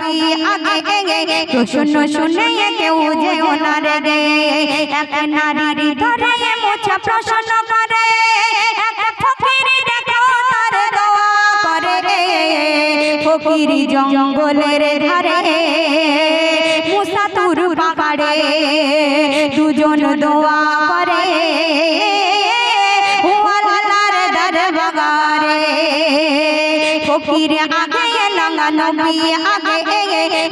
নবী আগে তো শুনো শুনে কেউ যে ওনার গে এক নারী ধরে মোছা প্রশ্ন করে এক ফকির দেখো তার দোয়া করে ফকির জঙ্গলের ধারে মুসা তুর পাহাড়ে দুজন দোয়া করে আল্লাহর দরবারে ফকির আগে লঙ্গা নবী আগে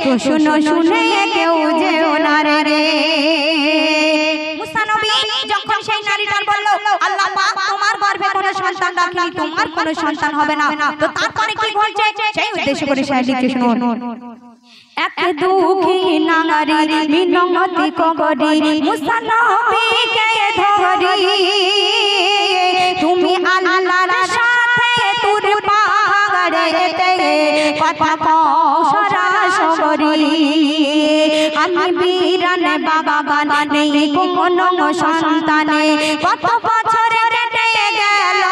তো শুনো শুনে কেউ যে ওনার রে মুসা নবী যখন সেই নারীটার বলল আল্লাহ পাক তোমার গর্ভে কোনো সন্তান রাখিনি তোমার কোনো সন্তান হবে না তো তারপরে কি ঘটছে সেই উদ্দেশ্য করে সে লিখে শুনুন এক দুঃখী নারী মিনতি করি মুসা নবীকে ধরি তুমি আল্লাহর সাথে তুর পাহাড়েতে কথা কও সরাসরি আমি বিরান বাগান নেই কোনো সন্তানে কত বছর কেটে গেল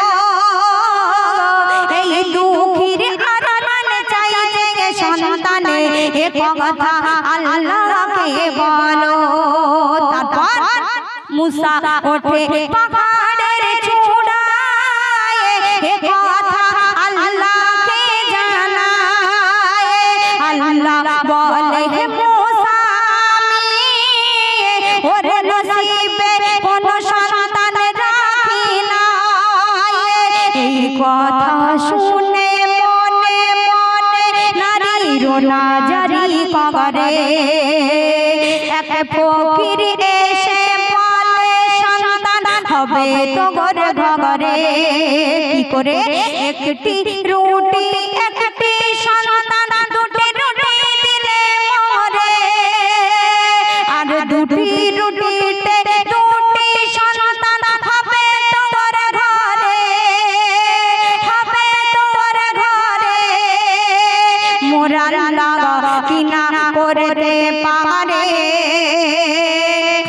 এই দুঃখীর আরমান চাই যে সন্তানে এ কথা আল্লাহকে বলো তারপর মুসা ওঠে পাহাড়ের চূড়ায় এ কথা আল্লাহকে জানায় আল্লাহ বলে হে মুসা আমি ওরে নসিবে কোনো সন্তান রাখি না এই কথা শুনে মনে মনে নারীর নাজারি করে এক ফকির এসে বলে সন্তান হবে তো ঘরে ঘরে কি করে একটি রুটি একটি সন্তান দুটি রুটি দিলে মরে আর দুটি রুটিতে দুটি সন্তান হবে তোর ঘরে হবে তোর ঘরে মোরা লাগা কিনা করতে পারে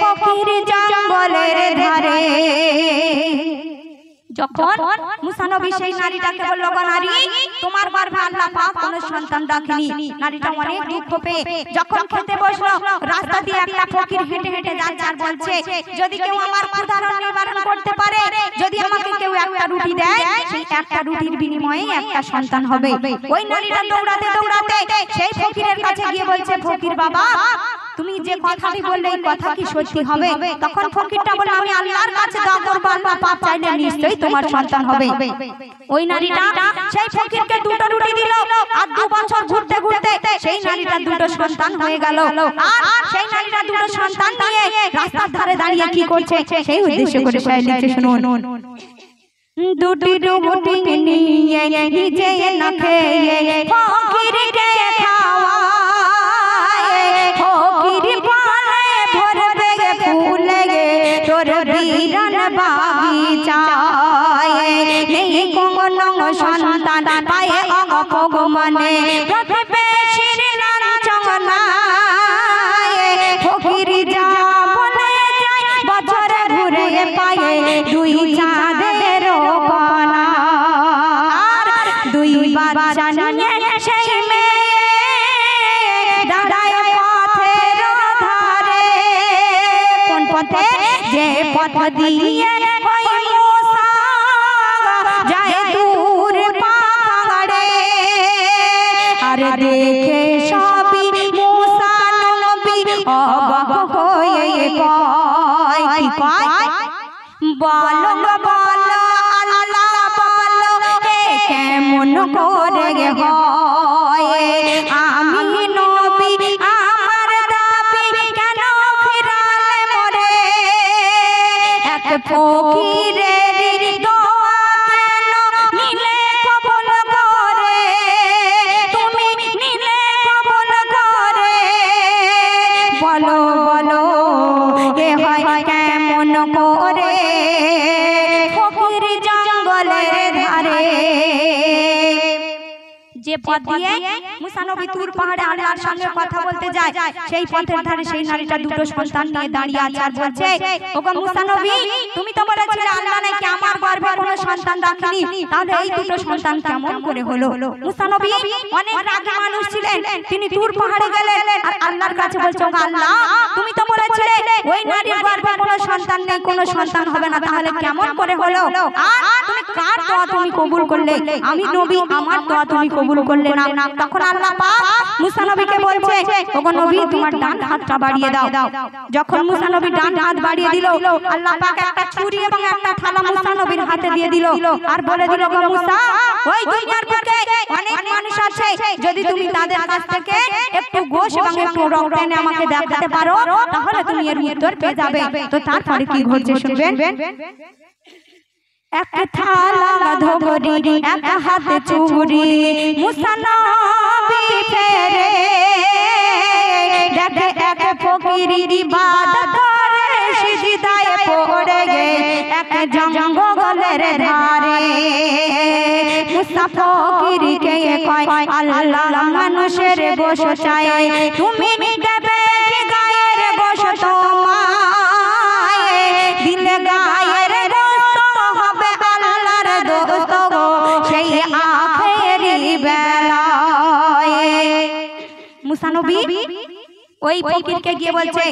ফকির জঙ্গলের ধারে যখন মুসা নবী সেই নারীটাকে বলল গো নারী তোমার গর্ভে আল্লাহ পাক কোনো সন্তান রাখেনি নারীটা অনেক দুঃখ পেয়ে যখন খেতে বসলো রাস্তা দিয়ে একটা ফকির হেঁটে হেঁটে যাচ্ছে আর বলছে যদি কেউ আমার ক্ষুধার নিবারণ করতে পারে যদি আমাকে কেউ একটা রুটি দেয় সেই একটা রুটির বিনিময়ে একটা সন্তান হবে ওই নারীটা দৌড়াতে দৌড়াতে সেই ফকিরের কাছে গিয়ে বলছে ফকির বাবা তুমি যে কথাটি বললে এই কথা কি সত্যি হবে তখন ফকিরটা বলল আমি আল্লাহর কাছে দোয়া করব আল্লাহ পাক চাইলে নিশ্চয়ই তোমার সন্তান হবে ওই নারীটা সেই ফকিরকে দুটো রুটি দিল আর 2 বছর ঘুরতে ঘুরতে সেই নারীটা দুটো সন্তান হয়ে গেল আর সেই নারীটা দুটো সন্তান নিয়ে রাস্তার ধারে দাঁড়িয়ে কি করছে সেই উদ্দেশ্য করে সে লিখে শুনুন দুটি রুটি নিয়ে নিজে না খেয়ে ফকিরকে খাওয়ায় ফকির বলে ভরবে ফুলে তোর বিরান বাগিচায় নেই কোনো সন্তান পায়ে অপগমনে প্রতিবেশীর লাঞ্ছনায় ফকির যা বলে যায় বছর ঘুরে পায়ে দুই চাঁদের কণা আর দুই বাচ্চা নিয়ে সেই মেয়ে দাঁড়ায় পথের ধারে কোন পথে যে পথ দিয়ে ওই মুসা যায় দূর পাহাড়ে আর দেখে সবই মুসা নবী অবাক হয়ে কয় কি কয় বলো বলো আল্লাহ বলো কেমন করে হয় আমি নবী আমার দাবি কেন ফিরালে মরে এক ফকিরের দোয়া কেন নিলে কবুল করে তুমি নিলে কবুল করে বলো বলো এ হয় কেমন করে ফকির জঙ্গলের ধারে যে পথ দিয়ে মুসা নবী তুর পাহাড়ে আল্লাহর সঙ্গে কথা বলতে যায়, সেই পথের ধারে সেই নারীটা দুটো সন্তান নিয়ে দাঁড়িয়ে আছে আর বলছে, ওগো মুসা নবী, তুমি তো বলেছিলে আল্লাহ নাকি আমার গর্ভে কোনো সন্তান রাখেনি, তাহলে এই দুটো সন্তান কেমন করে হলো? মুসা নবী অনেক রাগী মানুষ ছিলেন, তিনি তুর পাহাড়ে গেলেন আর আল্লাহর কাছে বলছে, ওগো আল্লাহ, তুমি তো বলেছিলে ওই নারীর গর্ভে কোনো সন্তান নেই, কোনো সন্তান হবে না, তাহলে কেমন করে হলো? আর তুমি কার দোয়া তুমি কবুল করলে? আমি নবী, আমার দোয়া তুমি কবুল করলে না। তখন আল্লাহ পাক মুসা নবীকে বলছে, ওগো নবী, তোমার ডান হাতটা বাড়িয়ে দাও। যখন মুসা নবী ডান হাত বাড়িয়ে দিল, আল্লাহ পাক একটা ছুরি এবং একটা থালা মুসা নবীর হাতে দিয়ে দিল আর বলে দিল, ওগো মুসা, ওই দুনিয়ার বুকে অনেক মানুষ আছে, যদি তুমি তাদের কাছ থেকে একটু গোশ এবং একটু রক্ত এনে আমাকে দেখাতে পারো, তাহলে তুমি এর উত্তর পেয়ে যাবে। তো তারপরে কি ঘটছে শুনবেন। এক থালা ধরি এক হাতে চুরি, মুসা নবী ফেরে দেখে এক ফকির ইবাদত করে সিজদায় পড়ে গে এক জঙ্গলের ধারে। মুসা ফকিরকে কয়, আল্লাহ মানুষের গোশ চাই, তুমি দেবে কি গায়ের গোশ তোমায়? দিলে গায়ের গোশ হবে আল্লাহর দোস্ত গো সেই আখেরি বেলায়। মুসা নবী ওই ফকিরকে গিয়ে বলছে,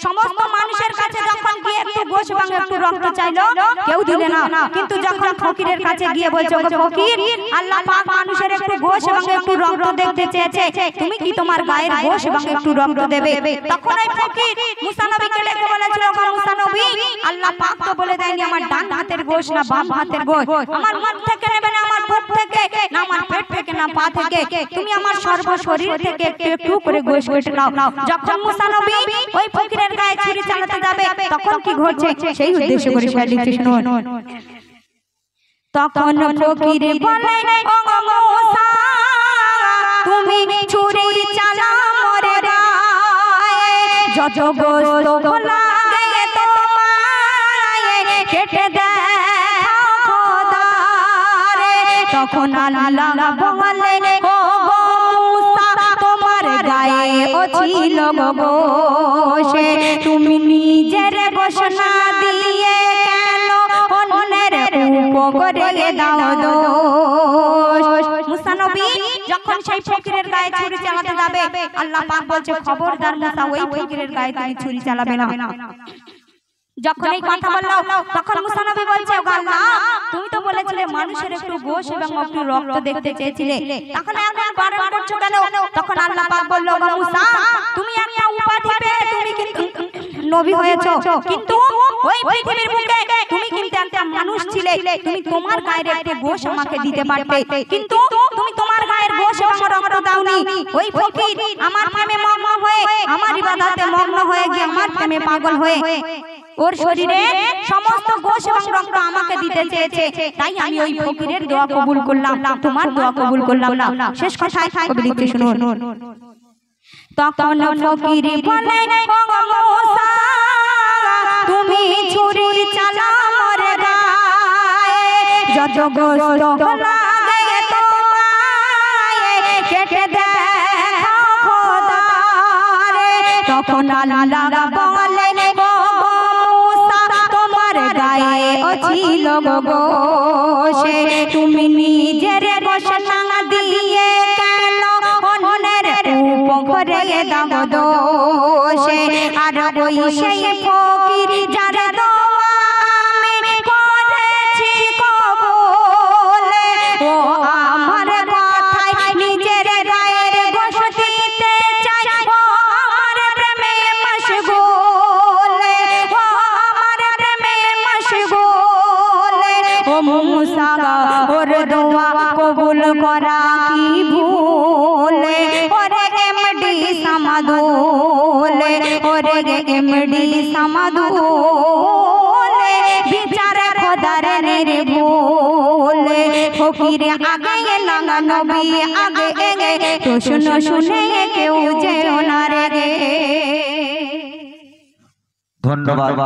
সমস্ত মানুষের কাছে যখন গিয়ে একটু গোশ এবং একটু রক্ত চাইলো, কেউ দিলে না, কিন্তু যখন ফকিরের কাছে গিয়ে বলছে, ওগো ফকির, আল্লাহ পাক মানুষের একটু গোশ এবং একটু রক্ত দেখতে চেয়েছে, তুমি কি তোমার গায়ের গোশ এবং একটু রক্ত দেবে? তখন ওই ফকির মুসা নবীকে ডেকে বলেছিল, ওগো মুসা নবী, আল্লাহ পাক তো বলে দেয়নি আমার ডান হাতের গোশ না বাম হাতের গোশ, আমার মুখ থেকে নেবে না, আমার বুক থেকে না, আমার পেট থেকে না, পা থেকে, তুমি আমার সর্ব শরীর থেকে একটু একটু করে গোশ কেটে নাও। যখন মুসা নবী ওই ফকিরের গায়ে ছুরি চালাতে যাবে, তখন কি ঘটছে সেই উদ্দেশ্য করে লিখছে, শুনুন। তখন ফকির বলে, ওগো মুসা, তুমি ছুরি চালাও মোর গায়ে, যত গোশত লাগে তোমায় কেটে দাও খোদা রে। তখন আল্লাহ বলে, ওগো মুসা, তোমার গায়ে ও ছিল গোশ, তুমি নিজের গোশ না দিয়ে কেন অন্যের উপরে দাও দোষ? মুসা নবী যখন সেই ফকিরের গায়ে ছুরি চালাতে যাবে, আল্লাহ পাক বলছে, খবরদার মুসা, ওই ফকিরের গায়ে তুমি ছুরি চালাবে না। যখন এই কথা বলল, তখন মুসা নবী বলছে, ওগো আল্লাহ, তুমি তো বলেছিলে মানুষের একটু গোশ এবং একটু রক্ত দেখতে চেয়েছিলে, তখন এখন বারণ করছো কেন? তখন আল্লাহ পাক বলল, ওগো মুসা, তুমি একটা উপাধি পেয়ে তুমি কিন্তু নবী হয়েছো, কিন্তু ওই পৃথিবীর বুকে তুমি কিন্তু একটা মানুষ ছিলে, তুমি তোমার গায়ের একটু গোশ আমাকে দিতে পারতে, কিন্তু তুমি তোমার গায়ের গোশ এবং রক্ত দাওনি। ওই ফকির আমার প্রেমে মগ্ন হয়ে, আমার ইবাদতে মগ্ন হয়ে গিয়ে আমার প্রেমে পাগল হয়ে ওর শরীরে সমস্ত গোশ এবং রক্ত আমাকে দিতে চেয়েছে, তাই আমি ওই ফকিরের দোয়া কবুল করলাম, তোমার দোয়া কবুল করলাম না। শেষ কথায় কবি লিখতে শুনুন। তখন ফকির বলে, ওগো মুসা, তুমি ছুরি চালাও মোর গায়ে, যত গোশত লাগে তোমায় কেটে দাও খোদা রে। তখন আল্লাহ বলে, ওগো মুসা, তোমার গায়ে ও ছিল গোশ, তুমি নিজের গোশ না দিয়ে কেন অন্যের উপরে দাও দোষ? আর ওই সেই ফকির যার দোয়া আমি করেছি কবুল, ও আমার কথায় নিজের গায়ের গোশ দিতে চাই, ও আমার প্রেমে মশগুল, ও আমার প্রেমে মশগুল। ও মুসা, ওর দোয়া কবুল করা কি ভুল? ওরে এমডি সামাদুল, ওরে এমডি সামাদুল, বিচার খোদার নির্ভুল। ফকির আগে না নবী আগে, তো শুনো শুনে কেউ যেও না রে। ধন্যবাদ।